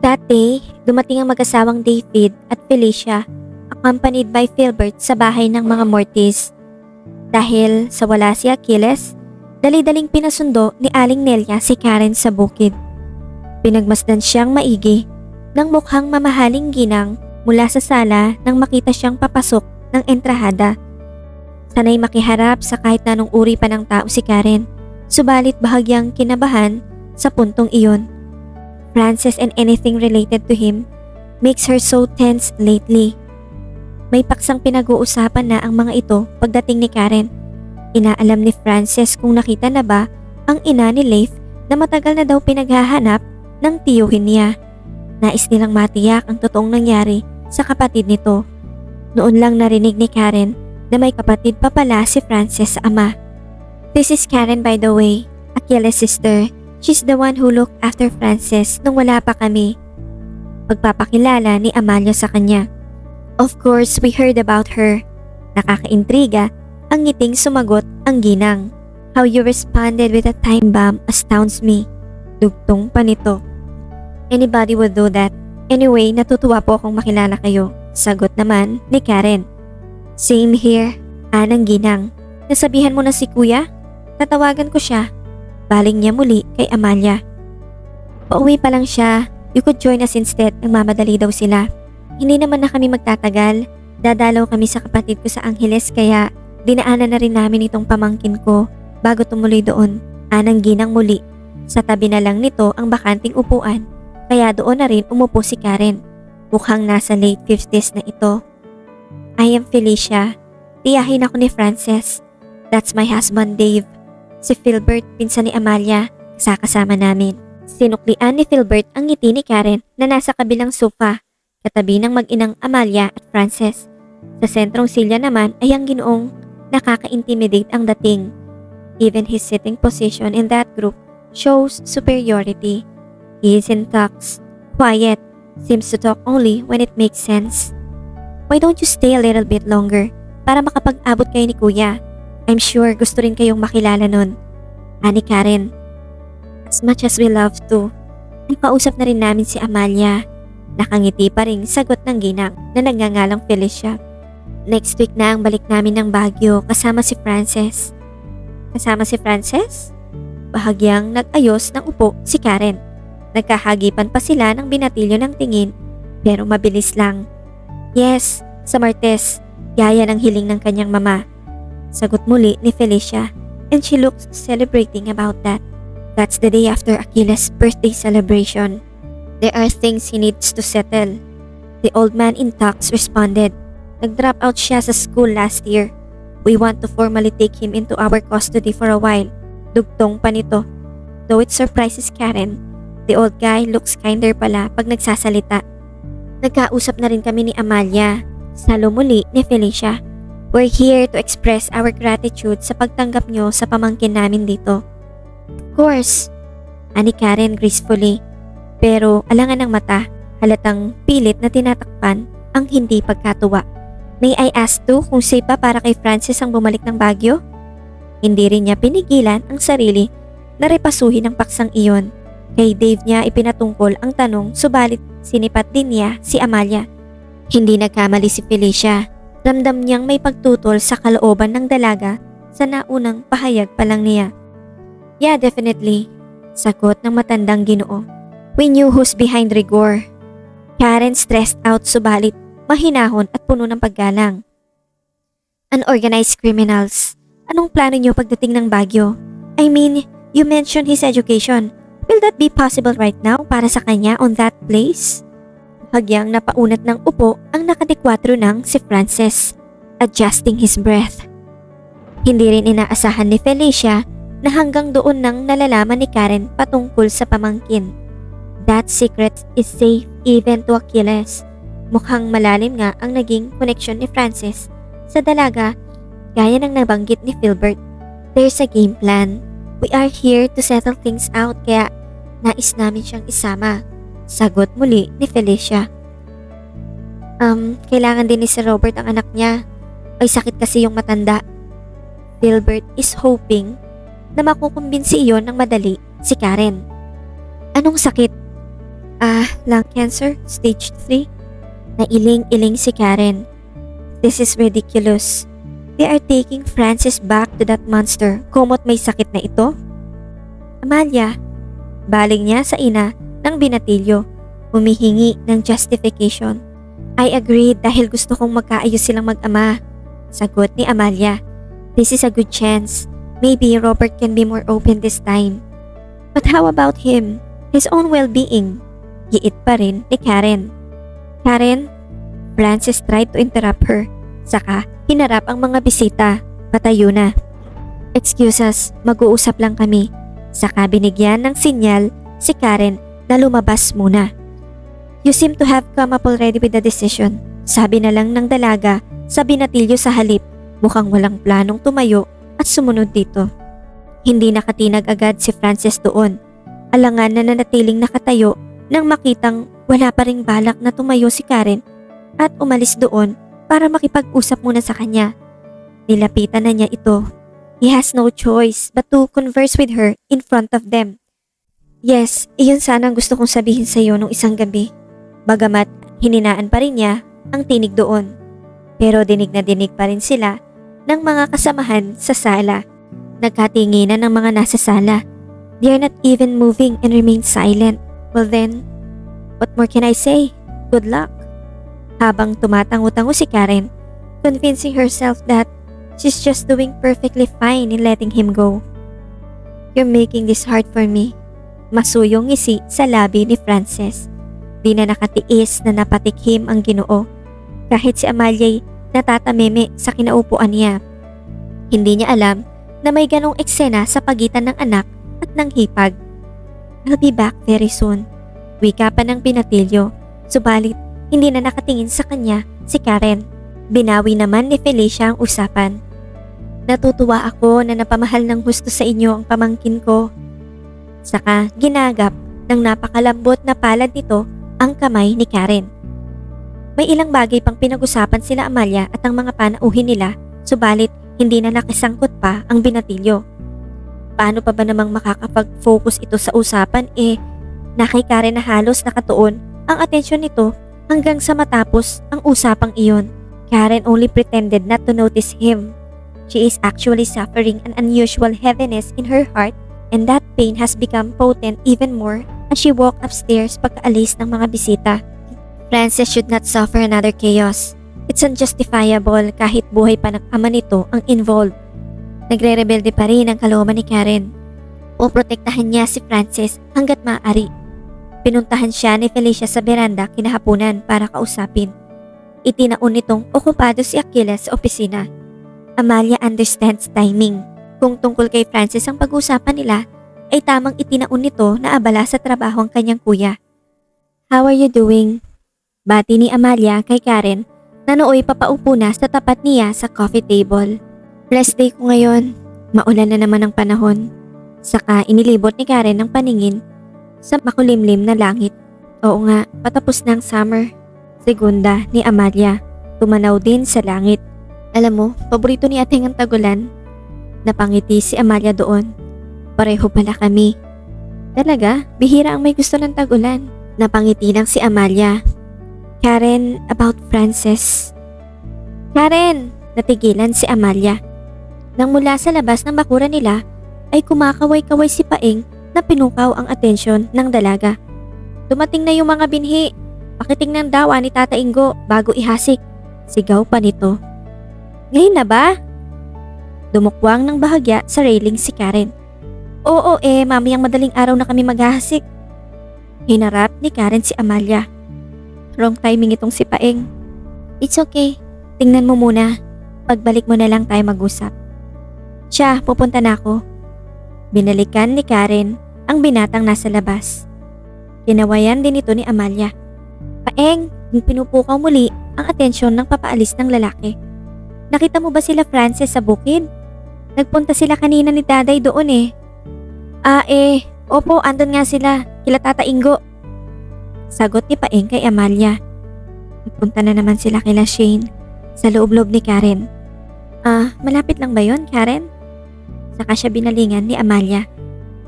That day, dumating ang mag-asawang David at Felicia, accompanied by Philbert sa bahay ng mga Mortis. Dahil sa wala si Achilles, dali-daling pinasundo ni Aling Nelia si Karen sa bukid. Pinagmasdan siyang maigi ng mukhang mamahaling ginang mula sa sala nang makita siyang papasok ng entrahada. Sanay makiharap sa kahit na anong uri pa ng tao si Karen, subalit bahagyang kinabahan sa puntong iyon. Frances and anything related to him makes her so tense lately. May paksang pinag-uusapan na ang mga ito pagdating ni Karen. Inaalam ni Frances kung nakita na ba ang ina ni Leif na matagal na daw pinaghahanap ng tiyuhin niya. Nais nilang matiyak ang totoong nangyari sa kapatid nito. Noon lang narinig ni Karen na may kapatid pa pala si Frances sa ama. This is Karen, by the way, Achilles' sister. She's the one who looked after Frances nung wala pa kami. Pagpapakilala ni Amalia sa kanya. Of course, we heard about her. Nakakaintriga ang ngiting sumagot ang ginang. How you responded with a time bomb astounds me. Dugtong pa nito. Anybody would do that. Anyway, natutuwa po akong makilala kayo. Sagot naman ni Karen. Same here, anang ginang. Nasabihan mo na si kuya? Tatawagan ko siya. Baling niya muli kay Amalia. Pauwi pa lang siya. You could join us instead. Nagmamadali daw sila. Hindi naman na kami magtatagal. Dadalaw kami sa kapatid ko sa Angeles kaya dinaanan na rin namin itong pamangkin ko bago tumuloy doon. Anang ginang muli. Sa tabi na lang nito ang bakanting upuan kaya doon na rin umupo si Karen. Mukhang nasa late 50s na ito. I am Felicia. Tiyahin ako ni Frances. That's my husband Dave. Si Philbert, pinsan ni Amalia, kasama namin. Sinuklian ni Philbert ang ngiti ni Karen na nasa kabilang sofa, katabi ng mag-inang Amalia at Frances. Sa sentrong silya naman ay ang Ginoong nakaka-intimidate ang dating. Even his sitting position in that group shows superiority. He is in talks, quiet, seems to talk only when it makes sense. Why don't you stay a little bit longer para makapag-abot kayo ni Kuya? I'm sure gusto rin kayong makilala nun. Ani Karen. As much as we love to, ay kausap na rin namin si Amalia. Nakangiti pa rin sagot ng ginang na nagngangalang Felicia. Next week na ang balik namin ng Baguio kasama si Frances. Kasama si Frances? Bahagyang nag-ayos ng upo si Karen. Nagkahagipan pa sila ng binatilyo ng tingin pero mabilis lang. Yes, sa Martes, gaya ng hiling ng kanyang mama. Sagot muli ni Felicia and she looks celebrating about that. That's the day after Achilles' birthday celebration. There are things he needs to settle. The old man in talks responded. Nag-drop out siya sa school last year. We want to formally take him into our custody for a while. Dugtong pa nito. Though it surprises Karen, the old guy looks kinder pala pag nagsasalita. Nagkausap na rin kami ni Amalia. Salo muli ni Felicia. We're here to express our gratitude sa pagtanggap nyo sa pamangkin namin dito. Of course, ani Karen gracefully. Pero alangan ng mata, halatang pilit na tinatakpan ang hindi pagkatuwa. May I ask too kung safe pa para kay Frances ang bumalik ng Baguio? Hindi rin niya pinigilan ang sarili na repasuhin ang paksang iyon. Kay Dave niya ipinatungkol ang tanong subalit sinipat din niya si Amalia. Hindi nagkamali si Felicia. Ramdam niyang may pagtutol sa kalooban ng dalaga sa naunang pahayag pa lang niya. Yeah, definitely. Sagot ng matandang Ginoo. We knew who's behind Rigor. Karen stressed out subalit mahinahon at puno ng paggalang. Unorganized criminals. Anong plano niyo pagdating ng Baguio? I mean, you mentioned his education. Will that be possible right now para sa kanya on that place? Hagyang napaunat ng upo ang nakadikwatro ng si Frances, adjusting his breath. Hindi rin inaasahan ni Felicia na hanggang doon nang nalalaman ni Karen patungkol sa pamangkin. That secret is safe even to Achilles. Mukhang malalim nga ang naging connection ni Frances sa dalaga gaya ng nabanggit ni Philbert. There's a game plan. We are here to settle things out kaya nais namin siyang isama. Sagot muli ni Felicia. Kailangan din ni Sir Robert ang anak niya. Ay sakit kasi yung matanda. Philbert is hoping na makukumbinsi iyon ng madali si Karen. Anong sakit? Lung cancer, stage 3. Nailing-iling si Karen. This is ridiculous. They are taking Francis back to that monster. Kumot may sakit na ito? Amalia, baling niya sa ina ng binatilyo, humihingi ng justification. I agree dahil gusto kong magkaayos silang mag-ama. Sagot ni Amalia. This is a good chance. Maybe Robert can be more open this time. But how about him? His own well-being? Giit pa rin ni Karen. Karen? Francis tried to interrupt her. Saka hinarap ang mga bisita. Patayo na. Excuse us, mag-uusap lang kami. Saka binigyan ng sinyal si Karen na lumabas muna. You seem to have come up already with the decision. Sabi na lang ng dalaga sa binatilyo sa halip, mukhang walang planong tumayo at sumunod dito. Hindi nakatinag agad si Francis doon. Alangan na nanatiling nakatayo nang makitang wala pa ring balak na tumayo si Karen at umalis doon para makipag-usap muna sa kanya. Nilapitan na niya ito. He has no choice but to converse with her in front of them. Yes, iyon sana ang gusto kong sabihin sa iyo nung isang gabi. Bagamat hininaan pa rin niya ang tinig doon. Pero dinig na dinig pa rin sila ng mga kasamahan sa sala. Nagkatinginan ng mga nasa sala. They are not even moving and remain silent. Well then, what more can I say? Good luck. Habang tumatango-tango si Karen, convincing herself that she's just doing perfectly fine in letting him go. You're making this hard for me. Masuyong ngisi sa labi ni Frances. Di na nakatiis na napatikhim ang Ginoo. Kahit si Amalia'y natatameme sa kinaupuan niya. Hindi niya alam na may ganong eksena sa pagitan ng anak at ng hipag. I'll be back very soon. Wika pa ng binatilyo. Subalit, hindi na nakatingin sa kanya si Karen. Binawi naman ni Felicia ang usapan. Natutuwa ako na napamahal ng husto sa inyo ang pamangkin ko. Saka ginagap ng napakalambot na palad nito ang kamay ni Karen. May ilang bagay pang pinag-usapan sila Amalia at ang mga panauhin nila, subalit hindi na nakisangkot pa ang binatilyo. Paano pa ba namang makakapag-focus ito sa usapan na kay Karen na halos nakatuon ang atensyon nito hanggang sa matapos ang usapang iyon. Karen only pretended not to notice him. She is actually suffering an unusual heaviness in her heart and that pain has become potent even more as she walked upstairs pagkaalis ng mga bisita. Frances should not suffer another chaos. It's unjustifiable kahit buhay pa ng ama nito ang involved. Nagre-rebelde pa rin ang kalooban ni Karen. Poprotektahan niya si Frances hanggat maaari. Pinuntahan siya ni Felicia sa beranda kinahapunan para kausapin. Itinaon nitong okupado si Achilles sa opisina. Amalia understands timing. Kung tungkol kay Frances ang pag-uusapan nila, ay tamang itinaon nito na abala sa trabaho ang kanyang kuya. How are you doing? Bati ni Amalia kay Karen na nooy papaupo na sa tapat niya sa coffee table. Rest day ko ngayon. Maulan na naman ang panahon. Saka inilibot ni Karen ng paningin sa makulimlim na langit. Oo nga, patapos na ang summer. Segunda ni Amalia. Tumanaw din sa langit. Alam mo, paborito ni Ateng ang tagulan. Napangiti si Amalia doon. Pareho pala kami. Talaga, bihira ang may gusto ng tagulan. Napangiti lang si Amalia. Karen, about Frances. Karen! Natigilan si Amalia. Nang mula sa labas ng bakuran nila, ay kumakaway-kaway si Paeng na pinukaw ang atensyon ng dalaga. Dumating na yung mga binhi. Pakitingnan daw ni Tata Ingo bago ihasik. Sigaw pa nito. Ngayon na ba? Dumukwang ng bahagya sa railing si Karen. Oo mamayang madaling araw na kami maghahasik. Hinarap ni Karen si Amalia. Wrong timing itong si Paeng. It's okay. Tingnan mo muna. Pagbalik mo na lang tayo mag-usap. Siya, pupunta na ako. Binalikan ni Karen ang binatang nasa labas. Kinawayan din ito ni Amalia. Paeng, pinupukaw muli ang atensyon ng papaalis ng lalaki. Nakita mo ba sila Frances sa bukid? Nagpunta sila kanina ni Daday doon Opo, andun nga sila. Kila Tata Ingo. Sagot ni Paeng kay Amalia. Nagpunta na naman sila kila Shane sa loob-loob ni Karen. Malapit lang ba yon, Karen? Saka siya binalingan ni Amalia.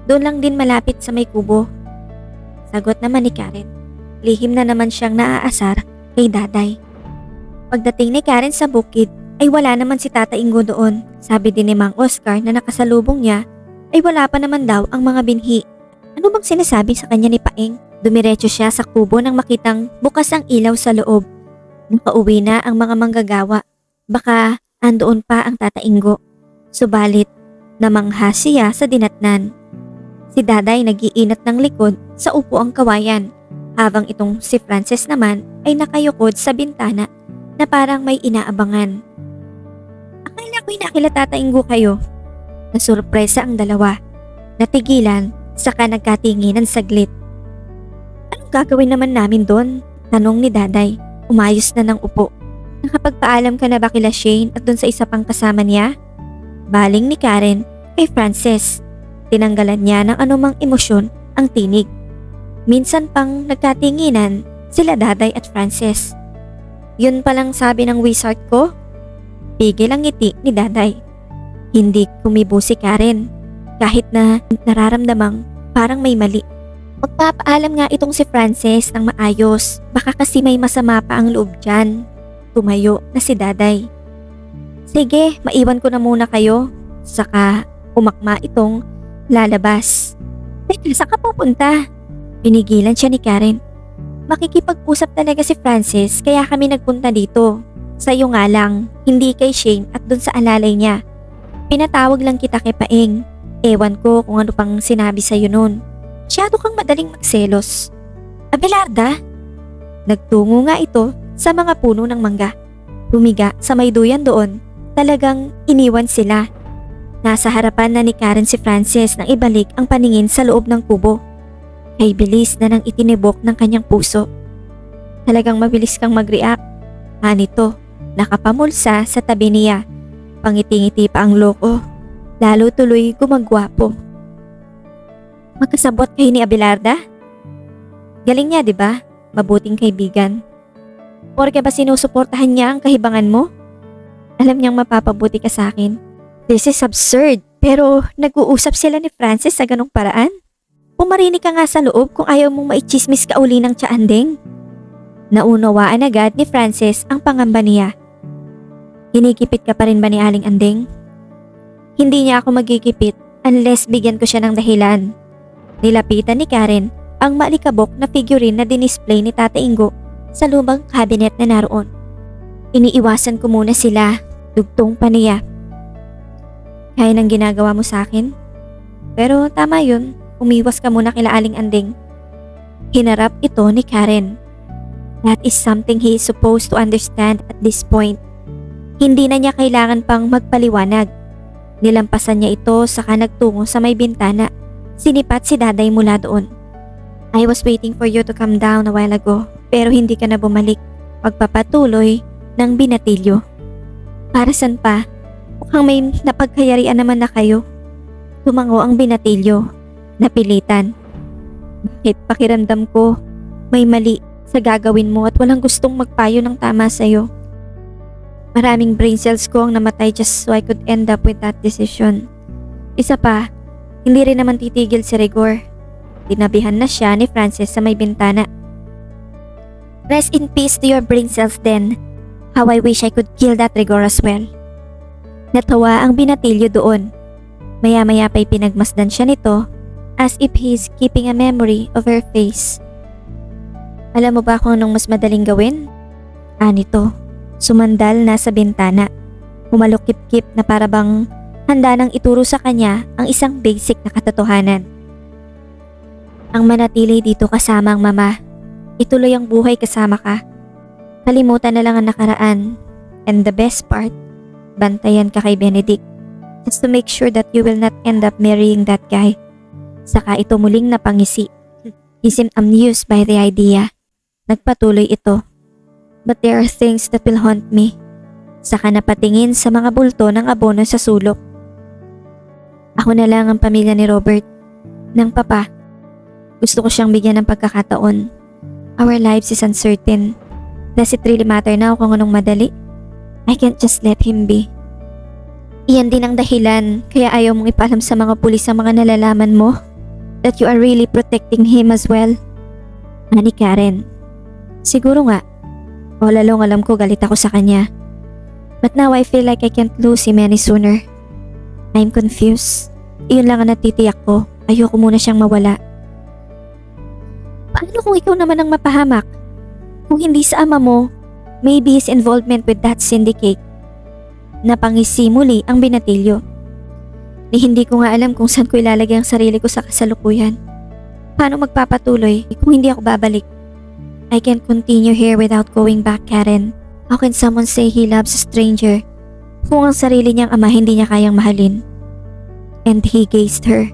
Doon lang din malapit sa may kubo. Sagot naman ni Karen. lihim na naman siyang naaasar kay Daday. Pagdating ni Karen sa bukid ay wala naman si Tata Ingo doon. Sabi din ni Mang Oscar na nakasalubong niya ay wala pa naman daw ang mga binhi. Ano bang sinasabi sa kanya ni Paeng? Dumiretso siya sa kubo nang makitang bukas ang ilaw sa loob. Nakauwi na ang mga manggagawa. Baka andoon pa ang Tata Ingo. Subalit, namangha siya sa dinatnan. Si Daday nag-iinat ng likod sa upuang kawayan, habang itong si Frances naman ay nakayukod sa bintana na parang may inaabangan. Akala ko'y nakila Tata Ingo kayo. Nasurpresa ang dalawa. Natigilan, saka nagkatinginan saglit. Anong gagawin naman namin doon? Tanong ni Daday. Umayos na ng upo. Nakapagpaalam ka na ba kila Shane at doon sa isa pang kasama niya? Baling ni Karen kay Frances. Tinanggalan niya ng anumang emosyon ang tinig. Minsan pang nagkatinginan sila Daday at Frances. Yun palang sabi ng wizard ko? Pigil ang ngiti ni Daday. Hindi kumibo si Karen kahit na nararamdamang parang may mali. Magpapaalam nga itong si Frances ng maayos, baka kasi may masama pa ang loob dyan. Tumayo na si Daday. Sige, maiwan ko na muna kayo. Saka umakma itong lalabas. Teka, saan ka pupunta? Pinigilan siya ni Karen. Makikipag-usap talaga si Frances kaya kami nagpunta dito. Sa'yo nga lang, hindi kay Shane at dun sa alalay niya. Pinatawag lang kita kay Paeng. Ewan ko kung ano pang sinabi sa'yo nun. Masyado kang madaling magselos. Abelarda? Nagtungo nga ito sa mga puno ng mangga. Humiga sa may duyan doon. Talagang iniwan sila. Nasa harapan na ni Karen si Frances nang ibalik ang paningin sa loob ng kubo. Kay bilis na nang itinibok ng kanyang puso. Talagang mabilis kang mag-react. Anito, nakapamulsa sa tabi niya. Pangiti-ngiti pa ang loko. Lalo tuloy gumagwapo. Magkasabot kayo ni Abelarda? Galing niya, di ba? Mabuting kaibigan. Porke ba sinusuportahan niya ang kahibangan mo? Alam niyang mapapabuti ka sa akin. This is absurd, pero nag-uusap sila ni Frances sa ganong paraan? Pumarinig ka nga sa loob kung ayaw mong maichismis ka uli ng tiyaandeng. Naunawaan agad ni Frances ang pangamba niya. Hinikipit ka pa rin ba ni Aling Andeng? Hindi niya ako magkikipit unless bigyan ko siya ng dahilan. Nilapitan ni Karen ang malikabok na figurine na dinisplay ni Tata Ingo sa lumang cabinet na naroon. Iniiwasan ko muna sila, dugtong pa niya. Kaya nang ginagawa mo sa akin? Pero tama yun, umiwas ka muna kila Aling Andeng. Hinarap ito ni Karen. That is something he is supposed to understand at this point. Hindi na niya kailangan pang magpaliwanag. Nilampasan niya ito saka nagtungo sa may bintana. Sinipat si Daday mula doon. I was waiting for you to come down a while ago, pero hindi ka na bumalik. Pagpapatuloy ng binatilyo. Para saan pa? Mukhang may napagkayarian naman na kayo. Tumango ang binatilyo. Napilitan. Bakit pakiramdam ko may mali sa gagawin mo at walang gustong magpayo ng tama sa'yo? Maraming brain cells ko ang namatay just so I could end up with that decision. Isa pa, hindi rin naman titigil si Rigor. Dinabihan na siya ni Frances sa may bintana. Rest in peace to your brain cells then. How I wish I could kill that Rigor as well. Natawa ang binatilyo doon. Maya-maya pa'y pinagmasdan siya nito as if he's keeping a memory of her face. Alam mo ba kung anong mas madaling gawin? Anito, sumandal na sa bintana. Humalukip-kip na para bang handa nang ituro sa kanya ang isang basic na katotohanan. Ang manatili dito kasama ang mama. Ituloy ang buhay kasama ka. Kalimutan na lang ang nakaraan. And the best part, bantayan ka kay Benedict just to make sure that you will not end up marrying that guy. Saka ito muling napangisi. He seemed amused by the idea. Nagpatuloy ito. But there are things that will haunt me. Saka napatingin sa mga bulto ng abono sa sulok. Ako na lang ang pamilya ni Robert. Ng papa. Gusto ko siyang bigyan ng pagkakataon. Our lives is uncertain. Does it really matter now kung anong madali? I can't just let him be. Iyan din ang dahilan kaya ayaw mong ipaalam sa mga pulis ang mga nalalaman mo that you are really protecting him as well. Ani Karen. Siguro nga, all along alam ko galit ako sa kanya. But now I feel like I can't lose him any sooner. I'm confused. Iyon lang ang natitiyak ko. Ayoko muna siyang mawala. Paano kung ikaw naman ang mapahamak? Kung hindi sa ama mo, maybe his involvement with that syndicate. Napangisi muli ang binatilyo. Ni hindi ko nga alam kung saan ko ilalagay ang sarili ko sa kasalukuyan. Paano magpapatuloy kung hindi ako babalik? I can't continue here without going back, Karen. How can someone say he loves a stranger kung ang sarili niyang ama hindi niya kayang mahalin? And he gazed her.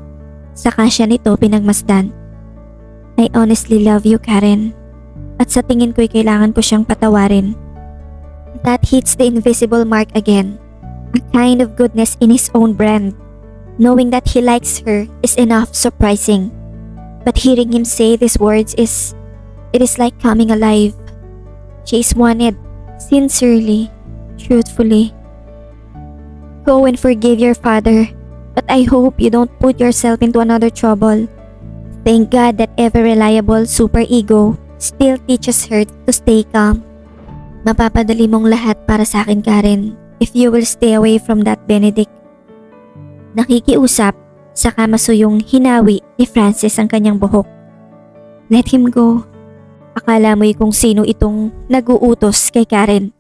Saka siya nito pinagmasdan. I honestly love you, Karen. At sa tingin ko'y kailangan ko siyang patawarin. That hits the invisible mark again. A kind of goodness in his own brand. Knowing that he likes her is enough surprising. But hearing him say these words it is like coming alive. She is wanted, sincerely, truthfully. Go and forgive your father, but I hope you don't put yourself into another trouble. Thank God that ever-reliable super-ego still teaches her to stay calm. Mapapadali mong lahat para sa akin, Karen, if you will stay away from that Benedict. Nakikiusap, saka masuyong hinawi ni Frances ang kanyang buhok. Let him go. Akala mo'y kung sino itong nag-uutos kay Karen.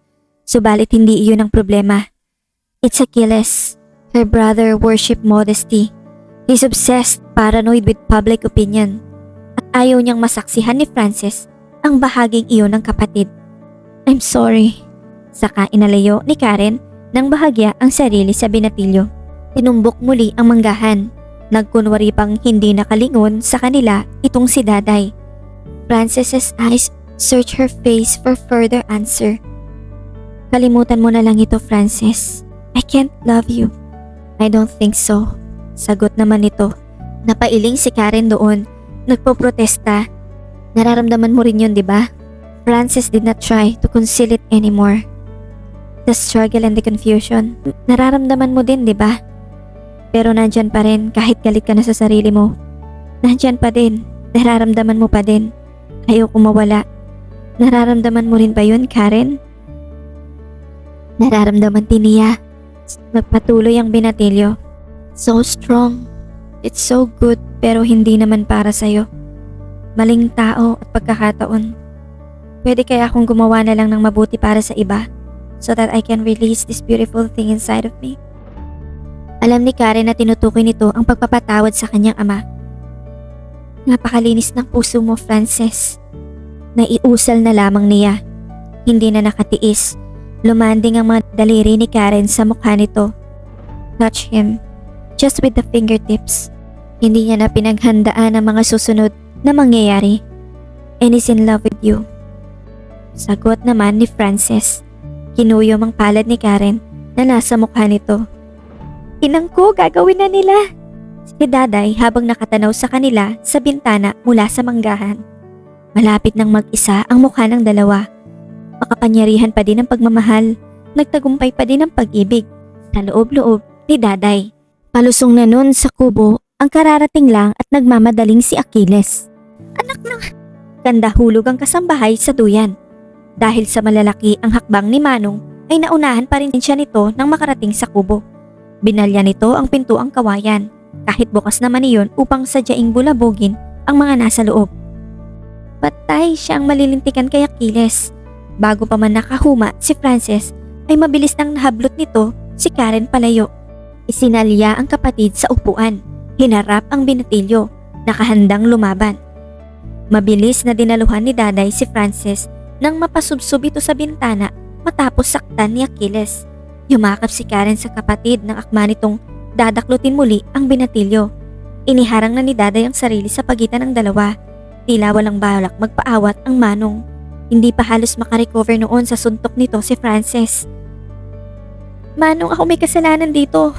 Subalit hindi iyon ang problema. It's Achilles. Her brother worship modesty. He's obsessed, paranoid with public opinion. At ayaw niyang masaksihan ni Frances ang bahaging iyon ng kapatid. I'm sorry. Saka inalayo ni Karen nang bahagya ang sarili sa binatilyo. Tinumbok muli ang manggahan. Nagkunwari pang hindi nakalingon sa kanila itong si Daday. Frances's eyes search her face for further answer. Kalimutan mo na lang ito, Frances. I can't love you. I don't think so. Sagot naman nito. Napailing si Karen doon. Nagpoprotesta. Nararamdaman mo rin yun, di ba? Frances did not try to conceal it anymore. The struggle and the confusion. Nararamdaman mo din, di ba? Pero nandyan pa rin kahit galit ka na sa sarili mo. Nandyan pa din. Nararamdaman mo pa din. Ayoko mawala. Nararamdaman mo rin ba yun, Karen? Nararamdaman din niya. Nagpatuloy ang binatilyo. So strong. It's so good pero hindi naman para sa'yo. Maling tao at pagkakataon. Pwede kaya akong gumawa na lang ng mabuti para sa iba so that I can release this beautiful thing inside of me? Alam ni Karen na tinutukoy nito ang pagpapatawad sa kanyang ama. Napakalinis ng puso mo, Frances. Naiusal na lamang niya. Hindi na nakatiis. Lumanding ang mga daliri ni Karen sa mukha nito. Touch him. Just with the fingertips. Hindi niya na pinaghandaan ang mga susunod na mangyayari. And is in love with you. Sagot naman ni Frances. Kinuyom ang palad ni Karen na nasa mukha nito. Inang ko, gagawin na nila. Si Daday habang nakatanaw sa kanila sa bintana mula sa manggahan. Malapit nang mag-isa ang mukha ng dalawa. Makapangyarihan pa din ang pagmamahal. Nagtagumpay pa din ang pag-ibig. Sa loob-loob ni Daday. Palusong na nun sa kubo ang kararating lang at nagmamadaling si Achilles. Anak na! Kandahulog ang kasambahay sa duyan. Dahil sa malalaki ang hakbang ni Manong ay naunahan pa rin siya nito nang makarating sa kubo. Binalya nito ang pintuang kawayan kahit bukas naman iyon upang sadyaing bulabugin ang mga nasa loob. Patay siya ang malilintikan kay Achilles. Bago pa man nakahuma si Frances ay mabilis nang nahablot nito si Karen palayo. Isinalya ang kapatid sa upuan. Hinarap ang binatilyo, nakahandang lumaban. Mabilis na dinaluhan ni Daday si Frances nang mapasubsob ito sa bintana matapos saktan ni Achilles. Yumakap si Karen sa kapatid ng akma nitong dadaklutin muli ang binatilyo. Iniharang na ni Daday ang sarili sa pagitan ng dalawa. Tila walang balak magpaawat ang Manong. Hindi pa halos makarecover noon sa suntok nito si Frances. Manong, ako may kasalanan dito.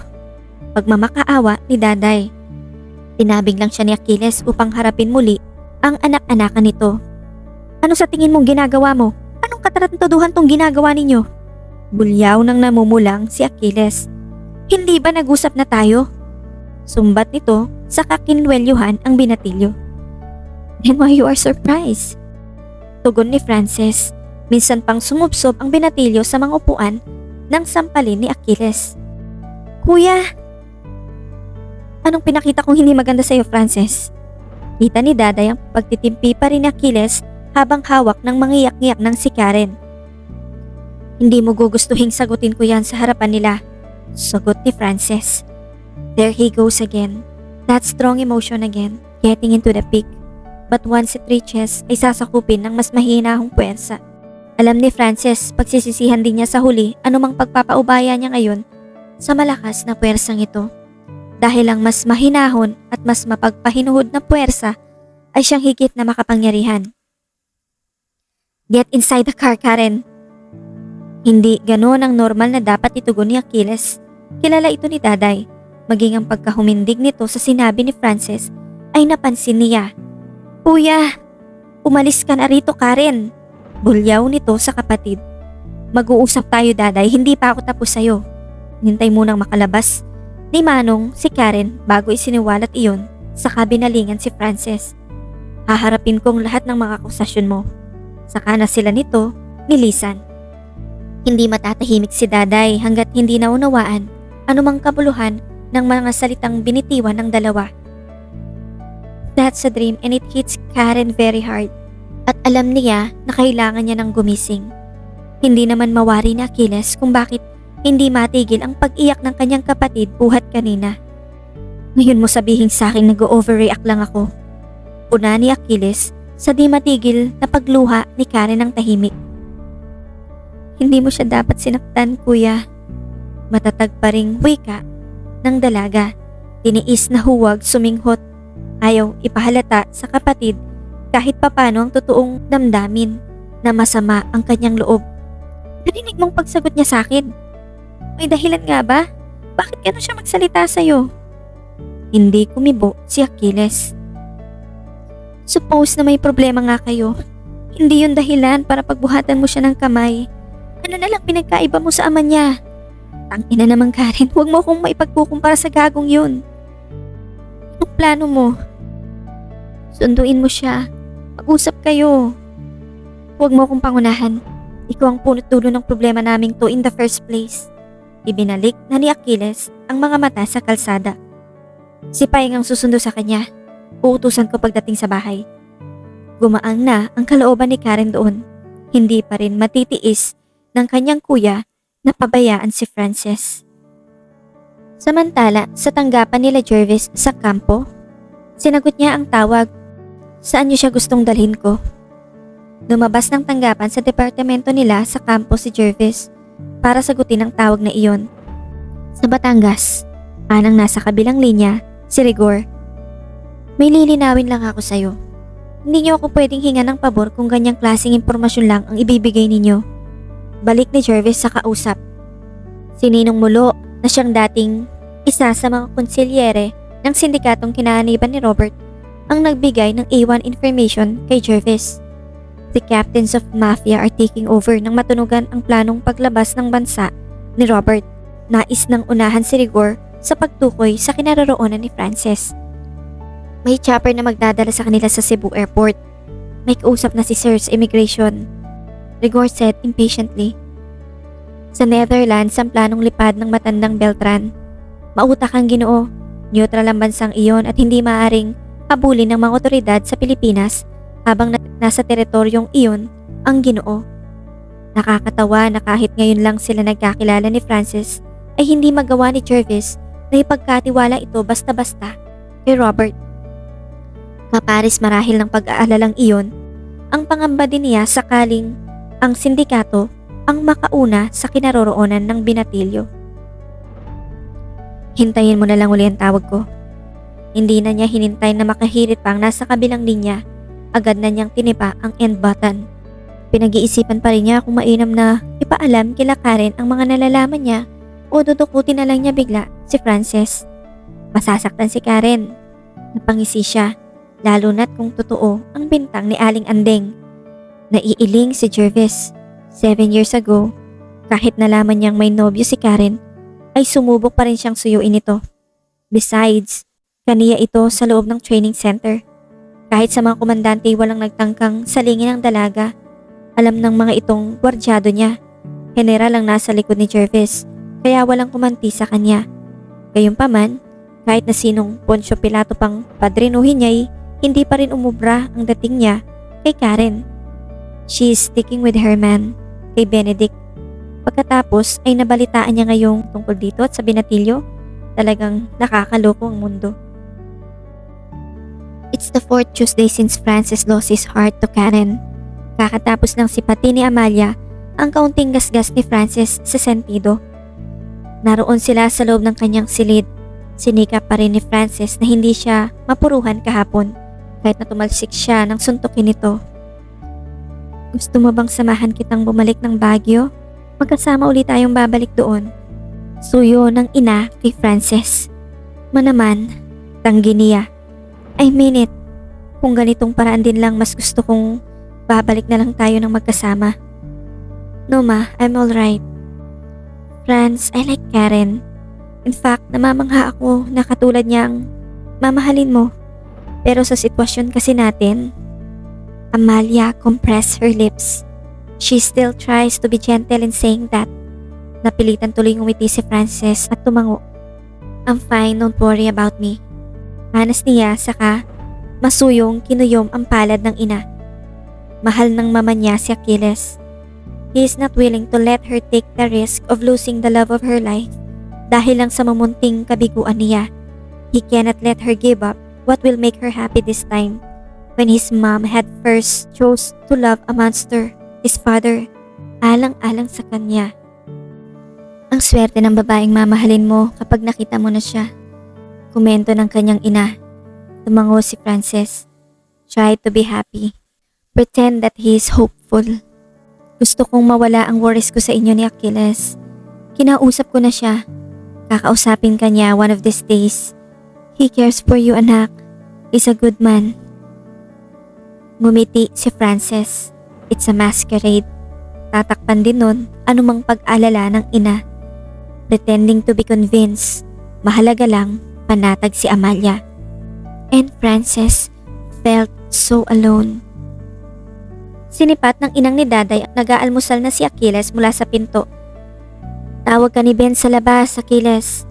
Pagmamakaawa ni Daday. Tinabig lang siya ni Achilles upang harapin muli ang anak-anakan nito. Ano sa tingin mong ginagawa mo? Anong katarantaduhan tong ginagawa ninyo? Bulyaw nang namumulang si Achilles. Hindi ba nag-usap na tayo? Sumbat nito sa kakinwelyuhan ang binatilyo. Then why you are surprised? Tugon ni Frances. Minsan pang sumubsob ang binatilyo sa mga upuan nang sampalin ni Achilles. Kuya! Anong pinakita kong hindi maganda sa'yo, Frances? Kita ni Daday ang pagtitimpi pa rin ni Achilles habang hawak ng mangiyak-ngiyak ng si Karen. Hindi mo gugustuhing sagutin ko yan sa harapan nila, sagot ni Frances. There he goes again. That strong emotion again, getting into the peak. But once it reaches, ay sasakupin ng mas mahinahong puwersa. Alam ni Frances, pagsisisihan din niya sa huli anumang pagpapaubaya niya ngayon sa malakas na puwersang ito. Dahil ang mas mahinahon at mas mapagpahinuhod na puwersa ay siyang higit na makapangyarihan. Get inside the car, Karen. Hindi ganoon ang normal na dapat itugon ni Achilles. Kilala ito ni Daday. Maging ang pagkahumindig nito sa sinabi ni Frances ay napansin niya. Kuya, umalis ka na rito, Karen. Bulyaw nito sa kapatid. Mag-uusap tayo, Daday, hindi pa ako tapos sa'yo. Hintay munang makalabas ni Manong si Karen bago isiniwalat iyon sa kabinalingan si Frances. Haharapin kong lahat ng mga akusasyon mo. Saka na sila nito nilisan. Hindi matatahimik si Daday hanggat hindi naunawaan anumang kabuluhan ng mga salitang binitiwan ng dalawa. That's a dream and it hits Karen very hard. At alam niya na kailangan niya ng gumising. Hindi naman mawari ni Achilles kung bakit hindi matigil ang pag-iyak ng kanyang kapatid buhat kanina. Ngayon mo sabihin sa akin nag-overreact lang ako. Puna ni Achilles sa di matigil na pagluha ni Karen ng tahimik. Hindi mo siya dapat sinaktan, kuya. Matatag pa ring wika ng dalaga. Tiniis na huwag suminghot. Ayaw ipahalata sa kapatid kahit papano ang totoong damdamin na masama ang kanyang loob. Narinig mong pagsagot niya sa akin. May dahilan nga ba? Bakit gano'n siya magsalita sa'yo? Hindi kumibo si Achilles. Suppose na may problema nga kayo. Hindi yun dahilan para pagbuhatan mo siya ng kamay. Ano na lang pinagkaiba mo sa ama niya? Tangina naman, Karen, huwag mo akong maipagkukumpara sa gagong yun. Anong plano mo? Sunduin mo siya. Mag-usap kayo. Huwag mo akong pangunahan. Ikaw ang punot dulo ng problema naming to in the first place. Ibinalik na ni Achilles ang mga mata sa kalsada. Si Paing ang susundo sa kanya. Uutusan ko pagdating sa bahay. Gumaang na ang kalooban ni Karen doon. Hindi pa rin matitiis ng kanyang kuya na pabayaan si Frances. Samantala, sa tanggapan nila Jervis sa kampo, sinagot niya ang tawag. Saan niyo siya gustong dalhin ko? Lumabas ng tanggapan sa departamento nila sa kampo si Jervis para sagutin ang tawag na iyon. Sa Batangas, anang nasa kabilang linya, si Rigor. May lilinawin lang ako sa'yo. Hindi niyo ako pwedeng hinga ng pabor kung ganyang klaseng impormasyon lang ang ibibigay ninyo. Balik ni Jervis sa kausap. Si Ninong Mulo na siyang dating isa sa mga konsilyere ng sindikatong kinaaniban ni Robert ang nagbigay ng A1 information kay Jervis. The captains of mafia are taking over nang matunugan ang planong paglabas ng bansa ni Robert. Nais ng unahan si Rigor sa pagtukoy sa kinaroroonan ni Frances. May chopper na magdadala sa kanila sa Cebu Airport. May kausap na si Sir sa immigration. Rigor said impatiently. Sa Netherlands ang planong lipad ng matandang Beltran. Mautak ang Ginoo. Neutral ang bansang iyon at hindi maaring habulin ng mga otoridad sa Pilipinas habang nasa teritoryong iyon ang Ginoo. Nakakatawa na kahit ngayon lang sila nagkakilala ni Frances ay hindi magawa ni Jervis na ipagkatiwala ito basta-basta kay Robert. Kaparis marahil ng pag-aalalang iyon, ang pangamba din niya sakaling ang sindikato ang makauna sa kinaroroonan ng binatilyo. Hintayin mo na lang uli ang tawag ko. Hindi na niya hinintay na makahirit pa ang nasa kabilang linya. Agad na niyang tinipa ang end button. Pinag-iisipan pa rin niya kung mainam na ipaalam kila Karen ang mga nalalaman niya o dudukutin na lang niya bigla si Frances. Masasaktan si Karen. Napangisi siya, lalo na't kung totoo ang bintang ni Aling Andeng. Naiiling si Jervis. 7 years ago, kahit nalaman niyang may nobyo si Karen, ay sumubok pa rin siyang suyuin ito. Besides, kaniya ito sa loob ng training center. Kahit sa mga komandante walang nagtangkang salingin ang dalaga. Alam ng mga itong gwardyado niya. General ang nasa likod ni Jervis, kaya walang kumanti sa kanya. Gayunpaman, kahit na sinong Poncio Pilato pang padrinuhin niya hindi pa rin umubra ang dating niya kay Karen. She is sticking with her man, kay Benedict. Pagkatapos ay nabalitaan niya ngayong tungkol dito at sa binatilyo. Talagang nakakaloko ang mundo. It's the 4th Tuesday since Francis lost his heart to Karen. Kakatapos ng sipati ni Amalia ang kaunting gasgas ni Francis sa sentido. Naroon sila sa loob ng kanyang silid. Sinikap pa rin ni Francis na hindi siya mapuruhan kahapon kahit na tumalsik siya ng suntukin nito. Gusto mo bang samahan kitang bumalik ng Baguio? Magkasama ulit tayong babalik doon. Suyo ng ina kay Francis. Manaman, tanggi niya. I mean it. Kung ganitong paraan din lang mas gusto kong babalik na lang tayo ng magkasama. No ma, I'm alright. Franz, I like Karen. In fact, namamangha ako na katulad niyang mamahalin mo. Pero sa sitwasyon kasi natin, Amalia compressed her lips. She still tries to be gentle in saying that. Napilitan tuloy ngumiti si Frances at tumango. I'm fine, don't worry about me. Hanas niya saka masuyong kinuyom ang palad ng ina. Mahal ng mama niya si Achilles. He is not willing to let her take the risk of losing the love of her life dahil lang sa mamunting kabiguan niya. He cannot let her give up what will make her happy this time. When his mom had first chose to love a monster, his father, alang-alang sa kanya. Ang swerte ng babaeng mamahalin mo kapag nakita mo na siya. Komento ng kanyang ina. Tumango si Frances. Try to be happy. Pretend that he is hopeful. Gusto kong mawala ang worries ko sa inyo ni Achilles. Kinausap ko na siya. Kakausapin ka niya one of these days. He cares for you, anak. He's a good man. Ngumiti si Frances. It's a masquerade. Tatakpan din nun anumang pag-alala ng ina. Pretending to be convinced. Mahalaga lang, panatag si Amalia. And Frances felt so alone. Sinipat ng inang ni Daday at nag-aalmusal na si Achilles mula sa pinto. Tawag ka ni Ben sa labas, Achilles.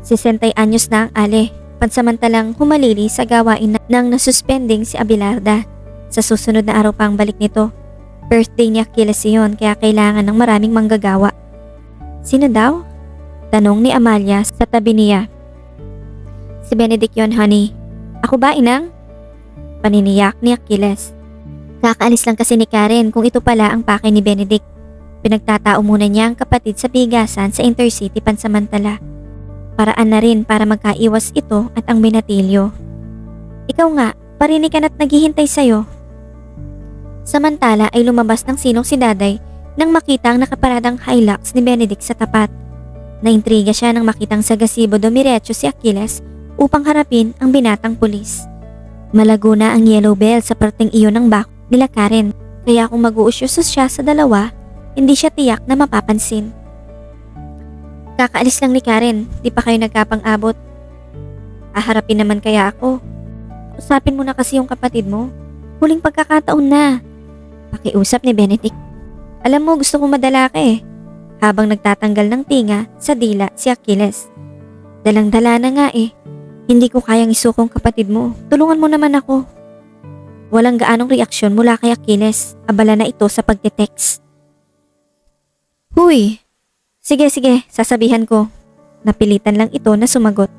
60 anyos na ang ale, pansamantalang humalili sa gawain ng nasuspending si Abelarda. Sa susunod na araw pa ang balik nito. Birthday ni Achilles iyon kaya kailangan ng maraming manggagawa. Sino daw? Tanong ni Amalia sa tabi niya. Si Benedict yon, honey. Ako ba, inang? Paniniyak ni Achilles. Kakaalis lang kasi ni Karen kung ito pala ang pakay ni Benedict. Pinagtatao muna niya ang kapatid sa bigasan sa Intercity pansamantala. Paraan na rin para magkaiwas ito at ang binatilyo. Ikaw nga, parinig ka na't naghihintay sa'yo. Samantala ay lumabas ng sinong si Daday nang makita ang nakaparadang Hilux ni Benedict sa tapat. Naintriga siya nang makitang sa gazebo dumiretso si Achilles upang harapin ang binatang pulis. Malago na ang yellow bell sa parteng iyon ng bako nila Karen, kaya kung mag-uusyoso siya sa dalawa, hindi siya tiyak na mapapansin. Kakaalis lang ni Karen, di pa kayo nagkapang-abot. Aharapin naman kaya ako. Usapin mo na kasi yung kapatid mo. Huling pagkakataon na. Pakiusap ni Benedict. Alam mo, gusto kong madala ka eh. Habang nagtatanggal ng tinga sa dila si Achilles. Dalang-dala na nga eh. Hindi ko kayang isukong kapatid mo. Tulungan mo naman ako. Walang gaanong reaksyon mula kay Achilles. Abala na ito sa pagte-text. Huy! Sige, sasabihan ko. Napilitan lang ito na sumagot.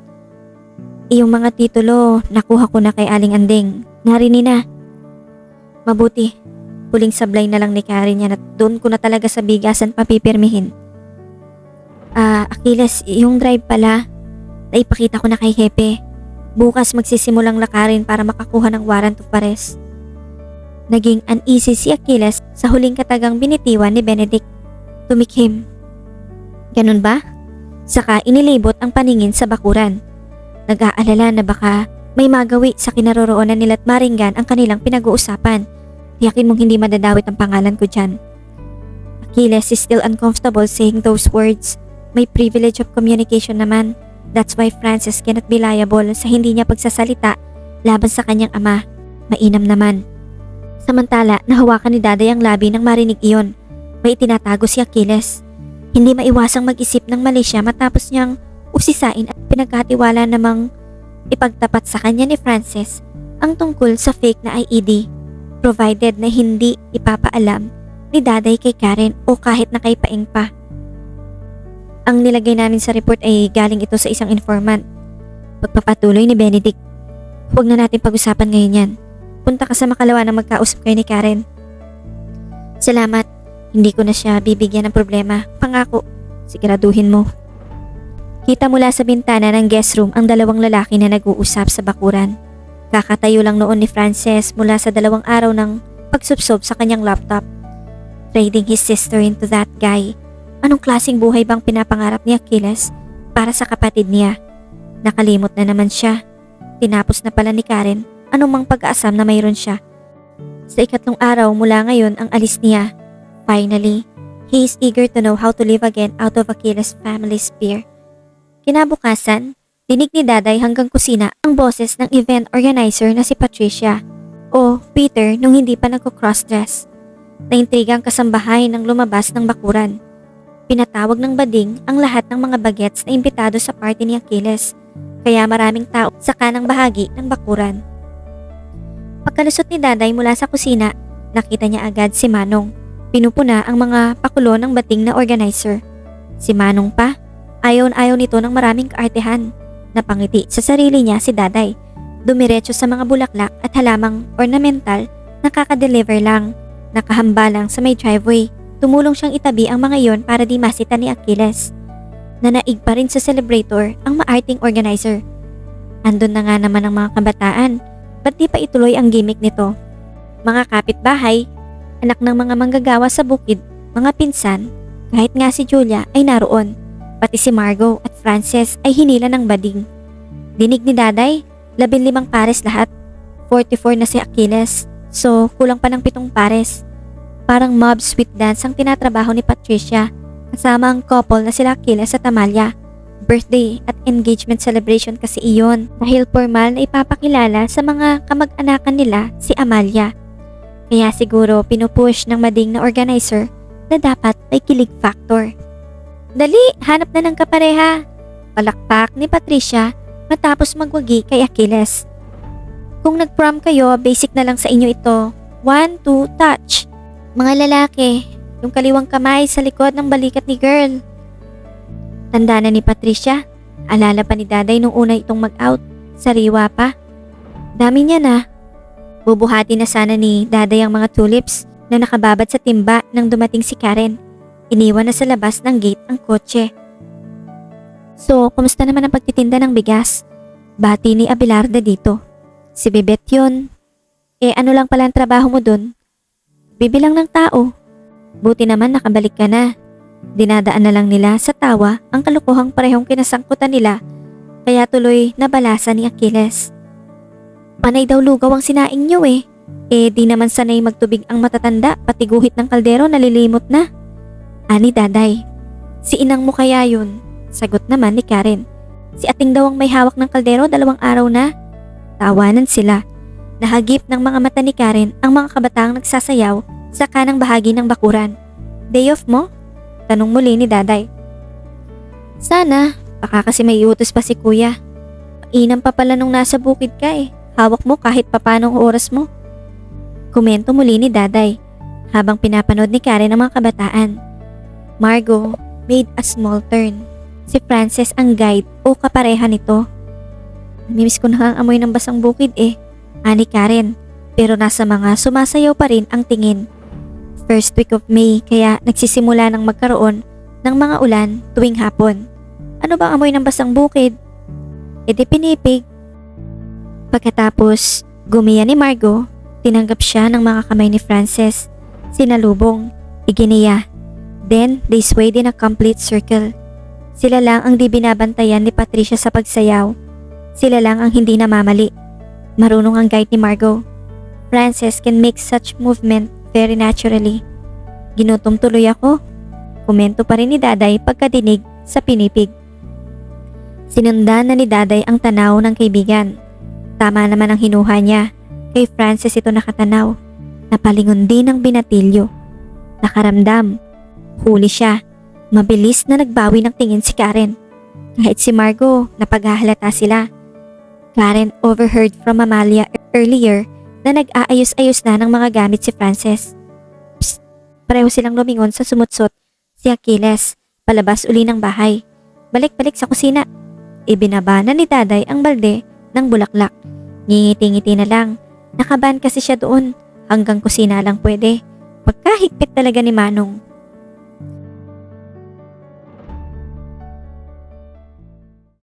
Iyong mga titulo, nakuha ko na kay Aling Andeng. Narini na. Mabuti. Huling sablay na lang ni Karen yan at doon ko na talaga sa bigasan papipirmihin. Achilles, yung drive pala, naipakita ko na kay Hepe. Bukas magsisimulang lakarin para makakuha ng warrant of arrest. Naging uneasy si Achilles sa huling katagang binitiwan ni Benedict. Tumikhim. Ganun ba? Saka inilibot ang paningin sa bakuran. Nag-aalala na baka may magawi sa kinaroroonan nila't maringgan ang kanilang pinag-uusapan. Tiyakin mong hindi madadawit ang pangalan ko dyan. Achilles is still uncomfortable saying those words. May privilege of communication naman. That's why Francis cannot be liable sa hindi niya pagsasalita laban sa kanyang ama. Mainam naman. Samantala, nahawakan ni Daday ang labi nang marinig iyon. May itinatago si Achilles. Hindi maiwasang mag-isip ng mali siya matapos niyang usisain at pinagkatiwala namang ipagtapat sa kanya ni Frances ang tungkol sa fake na IED, provided na hindi ipapaalam ni Daday kay Karen o kahit na kay Paeng pa. Ang nilagay namin sa report ay galing ito sa isang informant. Pagpapatuloy ni Benedict. Huwag na natin pag-usapan ngayon yan. Punta ka sa Makalawa na magkausap kayo ni Karen. Salamat. Hindi ko na siya bibigyan ng problema. Pangako. Siguraduhin mo. Kita mula sa bintana ng guest room ang dalawang lalaki na nag-uusap sa bakuran. Kakatayo lang noon ni Frances mula sa 2 araw ng pagsubsob sa kanyang laptop. Trading his sister into that guy. Anong klaseng buhay bang pinapangarap ni Achilles para sa kapatid niya? Nakalimot na naman siya. Tinapos na pala ni Karen anumang pag-aasam na mayroon siya. Sa 3 araw mula ngayon ang alis niya. Finally, he is eager to know how to live again out of Achilles' family sphere. Kinabukasan, dinig ni Daday hanggang kusina ang boses ng event organizer na si Patricia o Peter nung hindi pa nagko-crossdress. Naintriga ang kasambahay nang lumabas ng bakuran. Pinatawag ng bading ang lahat ng mga bagets na imbitado sa party ni Achilles, kaya maraming tao sa kanang bahagi ng bakuran. Pagkalusot ni Daday mula sa kusina, nakita niya agad si Manong. Pinupuna ang mga pakulo ng bating na organizer. Si Manong pa, ayaw nito ng maraming kaartehan. Napangiti sa sarili niya si Daday. Dumiretso sa mga bulaklak at halamang ornamental na kakadeliver lang. Nakahamba lang sa may driveway. Tumulong siyang itabi ang mga iyon para di masita ni Achilles. Nanaig pa rin sa celebrator ang maarting organizer. Andun na nga naman ang mga kabataan. Ba't di pa ituloy ang gimmick nito? Mga kapitbahay, anak ng mga manggagawa sa bukid, mga pinsan, kahit nga si Julia ay naroon. Pati si Margot at Frances ay hinila ng bading. Dinig ni Daday, 15 pares lahat. 44 na si Achilles, so kulang pa ng 7 pares. Parang mob sweet dance ang tinatrabaho ni Patricia, kasama ang couple na sila Achilles at Amalia. Birthday at engagement celebration kasi iyon dahil formal na ipapakilala sa mga kamag-anakan nila si Amalia. Kaya siguro pinupush ng mading na organizer na dapat may kilig factor. Dali, hanap na ng kapareha. Palakpak ni Patricia matapos magwagi kay Achilles. Kung nag-prom kayo, basic na lang sa inyo ito. 1, 2, touch. Mga lalaki, yung kaliwang kamay sa likod ng balikat ni girl. Tanda na ni Patricia. Alala pa ni Daday nung una itong mag-out. Sariwa pa. Dami niya na. Bubuhati na sana ni Daday ang mga tulips na nakababad sa timba nang dumating si Karen. Iniwan na sa labas ng gate ang kotse. So, kumusta naman ang pagtitinda ng bigas? Bati ni Abelarda dito. Si Bebet yun. Ano lang pala ang trabaho mo dun? Bibilang ng tao. Buti naman nakabalik ka na. Dinadaan na lang nila sa tawa ang kalukuhang parehong kinasangkutan nila, kaya tuloy nabalasa ni Achilles. Panay daw lugaw ang sinaing niyo di naman sanay magtubig ang matatanda, pati guhit ng kaldero nalilimot na. Ani Daday, si inang mo kaya yun? Sagot naman ni Karen. Si ating daw ang may hawak ng kaldero 2 araw na. Tawanan sila. Nahagip ng mga mata ni Karen ang mga kabataang nagsasayaw sa kanang bahagi ng bakuran. Day off mo? Tanong muli ni Daday. Sana, baka kasi may iutos pa si kuya. Mainam pa pala nung nasa bukid ka Hawak mo kahit papanong oras mo. Komento muli ni Daday habang pinapanood ni Karen ang mga kabataan. Margot made a small turn. Si Frances ang guide o kapareha nito. Namimiss ko na ang amoy ng basang bukid ani Karen, pero nasa mga sumasayaw pa rin ang tingin. First week of May kaya nagsisimula ng magkaroon ng mga ulan tuwing hapon. Ano bang amoy ng basang bukid? Di pinipig. Pagkatapos, gumiya ni Margot, tinanggap siya ng mga kamay ni Frances. Sinalubong, iginiya. Then, they swayed in a complete circle. Sila lang ang di binabantayan ni Patricia sa pagsayaw. Sila lang ang hindi namamali. Marunong ang guide ni Margot. Frances can make such movement very naturally. Ginutom tuloy ako. Komento pa rin ni Daday pagkadinig sa pinipig. Sinundan na ni Daday ang tanaw ng kaibigan. Tama naman ang hinuha niya. kay Frances ito nakatanaw. Napalingon din ng binatilyo. Nakaramdam. Huli siya. Mabilis na nagbawi ng tingin si Karen. Kahit si Margo, napaghahalata sila. Karen overheard from Amalia earlier na nag-aayos-ayos na ng mga gamit si Frances. Psst! Pareho silang lumingon sa sumutsot si Achilles, palabas uli ng bahay. Balik-balik sa kusina. Ibinaba na ni Daday ang balde ng bulaklak. Ngingiti-ngiti na lang. Nakaban kasi siya doon. Hanggang kusina lang pwede. Pagkahigpit talaga ni Manong.